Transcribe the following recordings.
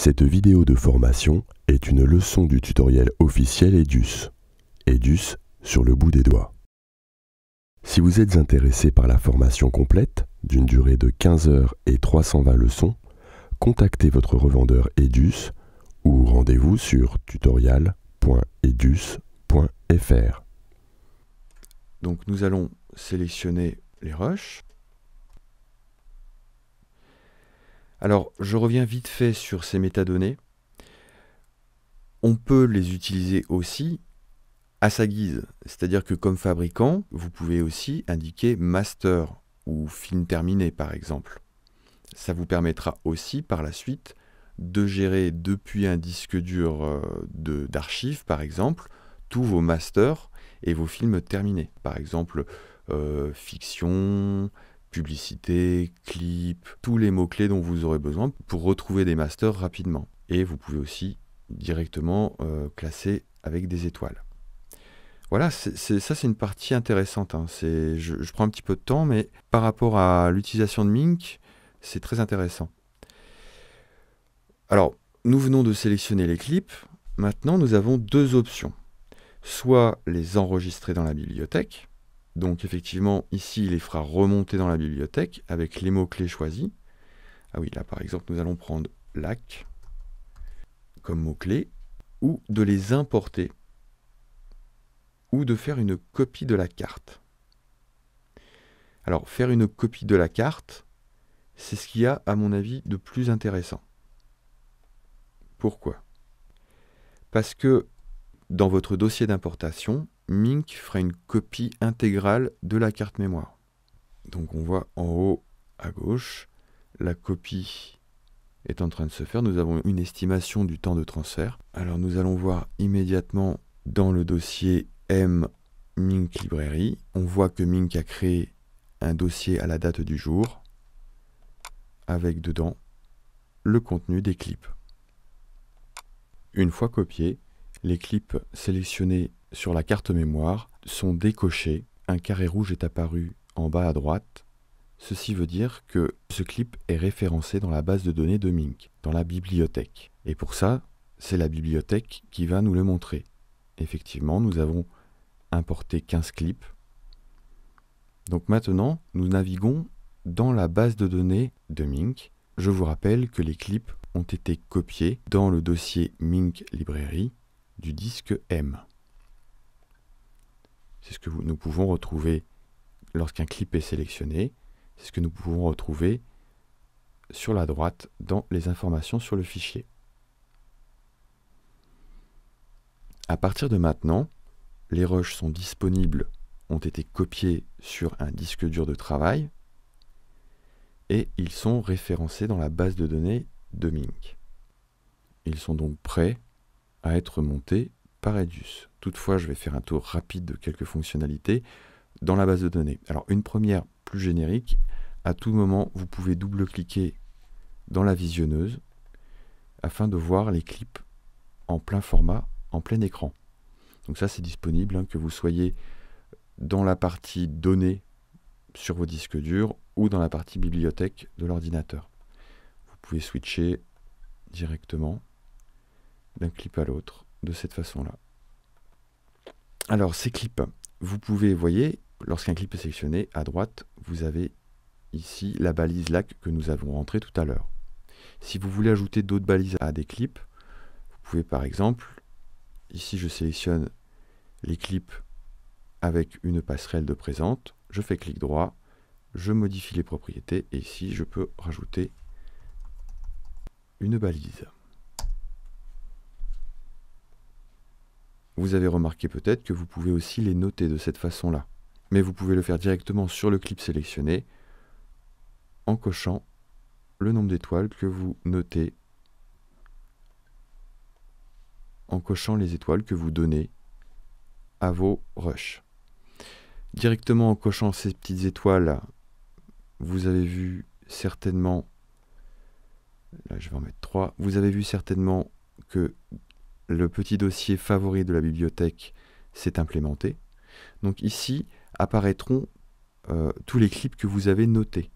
Cette vidéo de formation est une leçon du tutoriel officiel Edus. Edus sur le bout des doigts. Si vous êtes intéressé par la formation complète, d'une durée de 15 heures et 320 leçons, contactez votre revendeur Edus ou rendez-vous sur tutorial.edus.fr. Donc nous allons sélectionner les rushs. Alors je reviens vite fait sur ces métadonnées. On peut les utiliser aussi à sa guise, c'est-à-dire que comme fabricant, vous pouvez aussi indiquer master ou film terminé par exemple. Ça vous permettra aussi par la suite de gérer depuis un disque dur d'archives par exemple, tous vos masters et vos films terminés. Par exemple, fiction, publicité, clip, tous les mots-clés dont vous aurez besoin pour retrouver des masters rapidement. Et vous pouvez aussi directement classer avec des étoiles. Voilà, ça c'est une partie intéressante. Hein. Je prends un petit peu de temps, mais par rapport à l'utilisation de Mink, c'est très intéressant. Alors, nous venons de sélectionner les clips. Maintenant, nous avons deux options. Soit les enregistrer dans la bibliothèque. Donc effectivement, ici, il les fera remonter dans la bibliothèque avec les mots-clés choisis. Ah oui, là par exemple, nous allons prendre lac comme mot-clé, ou de les importer, ou de faire une copie de la carte. Alors, faire une copie de la carte, c'est ce qu'il y a, à mon avis, de plus intéressant. Pourquoi? Parce que dans votre dossier d'importation, Mink fera une copie intégrale de la carte mémoire. Donc on voit en haut à gauche, la copie est en train de se faire. Nous avons une estimation du temps de transfert. Alors nous allons voir immédiatement dans le dossier M Mink Librairie. On voit que Mink a créé un dossier à la date du jour avec dedans le contenu des clips. Une fois copiés, les clips sélectionnés sur la carte mémoire sont décochés. Un carré rouge est apparu en bas à droite. Ceci veut dire que ce clip est référencé dans la base de données de Mink, dans la bibliothèque. Et pour ça, c'est la bibliothèque qui va nous le montrer. Effectivement, nous avons importé 15 clips. Donc maintenant, nous naviguons dans la base de données de Mink. Je vous rappelle que les clips ont été copiés dans le dossier Mink Librairie du disque M. C'est ce que nous pouvons retrouver lorsqu'un clip est sélectionné. C'est ce que nous pouvons retrouver sur la droite dans les informations sur le fichier. À partir de maintenant, les rushs sont disponibles, ont été copiés sur un disque dur de travail et ils sont référencés dans la base de données de Mink. Ils sont donc prêts à être montés par Edus. Toutefois, je vais faire un tour rapide de quelques fonctionnalités dans la base de données. Alors, une première plus générique, à tout moment, vous pouvez double-cliquer dans la visionneuse afin de voir les clips en plein format, en plein écran. Donc ça, c'est disponible, hein, que vous soyez dans la partie données sur vos disques durs ou dans la partie bibliothèque de l'ordinateur. Vous pouvez switcher directement d'un clip à l'autre de cette façon-là. Alors, ces clips, vous pouvez, voyez, lorsqu'un clip est sélectionné, à droite, vous avez ici la balise LAC que nous avons rentrée tout à l'heure. Si vous voulez ajouter d'autres balises à des clips, vous pouvez par exemple, ici je sélectionne les clips avec une passerelle de présente, je fais clic droit, je modifie les propriétés et ici je peux rajouter une balise. Vous avez remarqué peut-être que vous pouvez aussi les noter de cette façon-là. Mais vous pouvez le faire directement sur le clip sélectionné en cochant le nombre d'étoiles que vous notez, en cochant les étoiles que vous donnez à vos rushs. Directement en cochant ces petites étoiles, vous avez vu certainement, là je vais en mettre 3, vous avez vu certainement que le petit dossier favori de la bibliothèque s'est implémenté. Donc ici apparaîtront tous les clips que vous avez notés.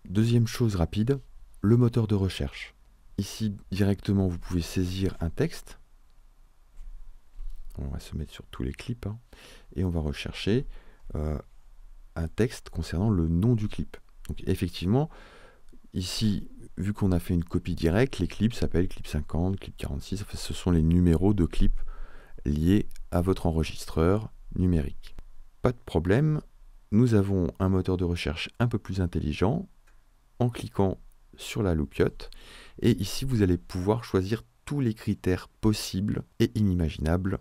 Deuxième chose rapide, le moteur de recherche. Ici, directement, vous pouvez saisir un texte. On va se mettre sur tous les clips, hein, et on va rechercher un texte concernant le nom du clip. Donc effectivement, ici, vu qu'on a fait une copie directe, les clips s'appellent clip 50, clip 46, enfin, ce sont les numéros de clips liés à votre enregistreur numérique. Pas de problème, nous avons un moteur de recherche un peu plus intelligent en cliquant sur la loupiote, et ici vous allez pouvoir choisir tous les critères possibles et inimaginables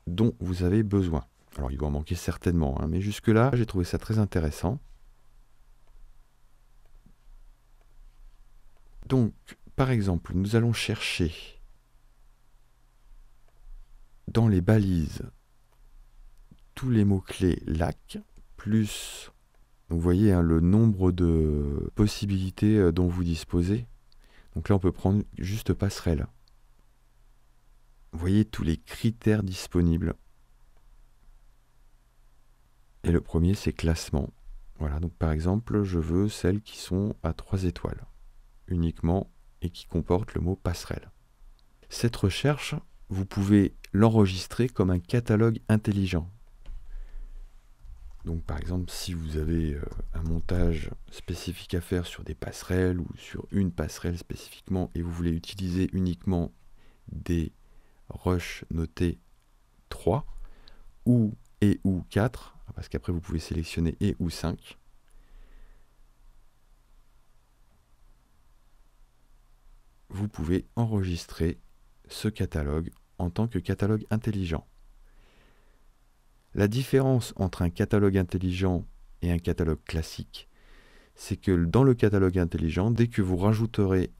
dont vous avez besoin. Alors il doit en manquer certainement, hein, mais jusque là j'ai trouvé ça très intéressant. Donc par exemple, nous allons chercher dans les balises tous les mots-clés lac, plus, vous voyez, hein, le nombre de possibilités dont vous disposez. Donc là, on peut prendre juste passerelle. Vous voyez tous les critères disponibles. Et le premier, c'est classement. Voilà, donc par exemple, je veux celles qui sont à 3 étoiles, uniquement, et qui comportent le mot passerelle. Cette recherche, vous pouvez l'enregistrer comme un catalogue intelligent. Donc par exemple, si vous avez un montage spécifique à faire sur des passerelles ou sur une passerelle spécifiquement et vous voulez utiliser uniquement des rushs notés 3 ou 4, parce qu'après vous pouvez sélectionner et ou 5. Vous pouvez enregistrer ce catalogue en tant que catalogue intelligent. La différence entre un catalogue intelligent et un catalogue classique, c'est que dans le catalogue intelligent, dès que vous rajouterez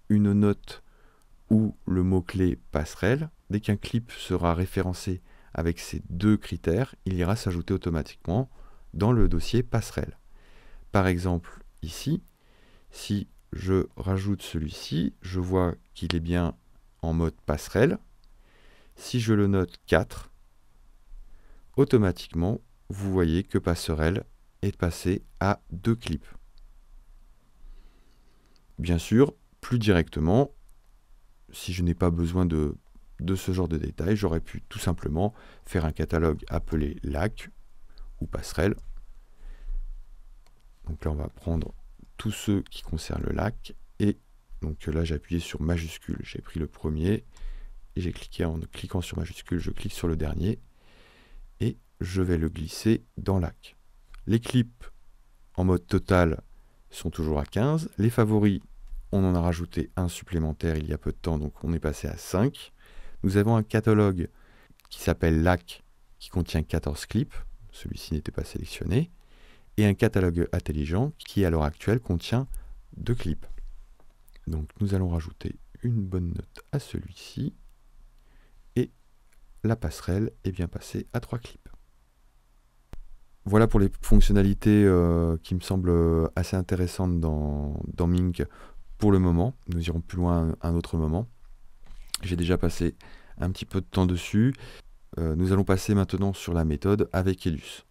une note ou le mot-clé passerelle, dès qu'un clip sera référencé avec ces deux critères, il ira s'ajouter automatiquement dans le dossier passerelle. Par exemple, ici, si je rajoute celui-ci, je vois qu'il est bien en mode passerelle. Si je le note 4, automatiquement, vous voyez que passerelle est passé à 2 clips. Bien sûr, plus directement, si je n'ai pas besoin de ce genre de détails, j'aurais pu tout simplement faire un catalogue appelé lac ou passerelle. Donc là, on va prendre tous ceux qui concernent le lac, et donc là, j'ai appuyé sur majuscule. J'ai pris le premier, et j'ai cliqué en cliquant sur majuscule, je clique sur le dernier, et je vais le glisser dans lac. Les clips en mode total sont toujours à 15. Les favoris, on en a rajouté un supplémentaire il y a peu de temps, donc on est passé à 5. Nous avons un catalogue qui s'appelle lac, qui contient 14 clips. Celui-ci n'était pas sélectionné. Et un catalogue intelligent qui, à l'heure actuelle, contient 2 clips. Donc nous allons rajouter une bonne note à celui-ci. Et la passerelle est bien passée à 3 clips. Voilà pour les fonctionnalités qui me semblent assez intéressantes dans Mink pour le moment. Nous irons plus loin un autre moment. J'ai déjà passé un petit peu de temps dessus. Nous allons passer maintenant sur la méthode avec Elus.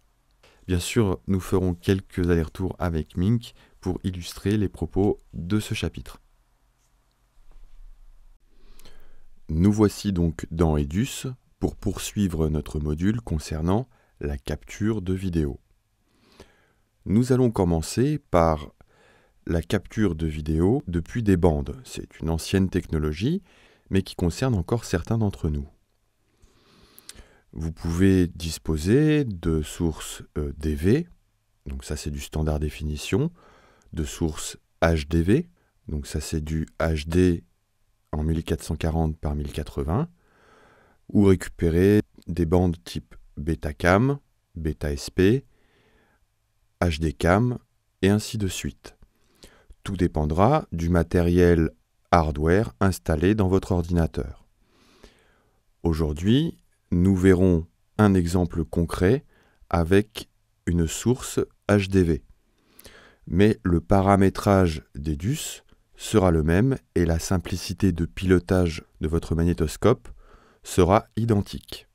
Bien sûr, nous ferons quelques allers-retours avec Mink pour illustrer les propos de ce chapitre. Nous voici donc dans Edus pour poursuivre notre module concernant la capture de vidéo. Nous allons commencer par la capture de vidéo depuis des bandes. C'est une ancienne technologie, mais qui concerne encore certains d'entre nous. Vous pouvez disposer de sources DV, donc ça c'est du standard définition, de sources HDV, donc ça c'est du HD en 1440 par 1080, ou récupérer des bandes type Betacam, Beta-SP, HDCam, et ainsi de suite. Tout dépendra du matériel hardware installé dans votre ordinateur. Aujourd'hui, nous verrons un exemple concret avec une source HDV. Mais le paramétrage d'Edus sera le même et la simplicité de pilotage de votre magnétoscope sera identique.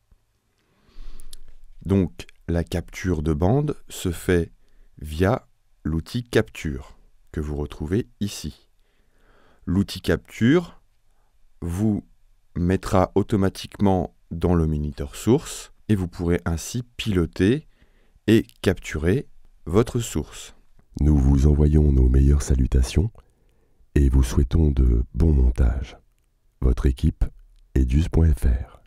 Donc, la capture de bande se fait via l'outil capture. que vous retrouvez ici. L'outil capture vous mettra automatiquement dans le moniteur source et vous pourrez ainsi piloter et capturer votre source. Nous vous envoyons nos meilleures salutations et vous souhaitons de bons montages. Votre équipe, edus.fr.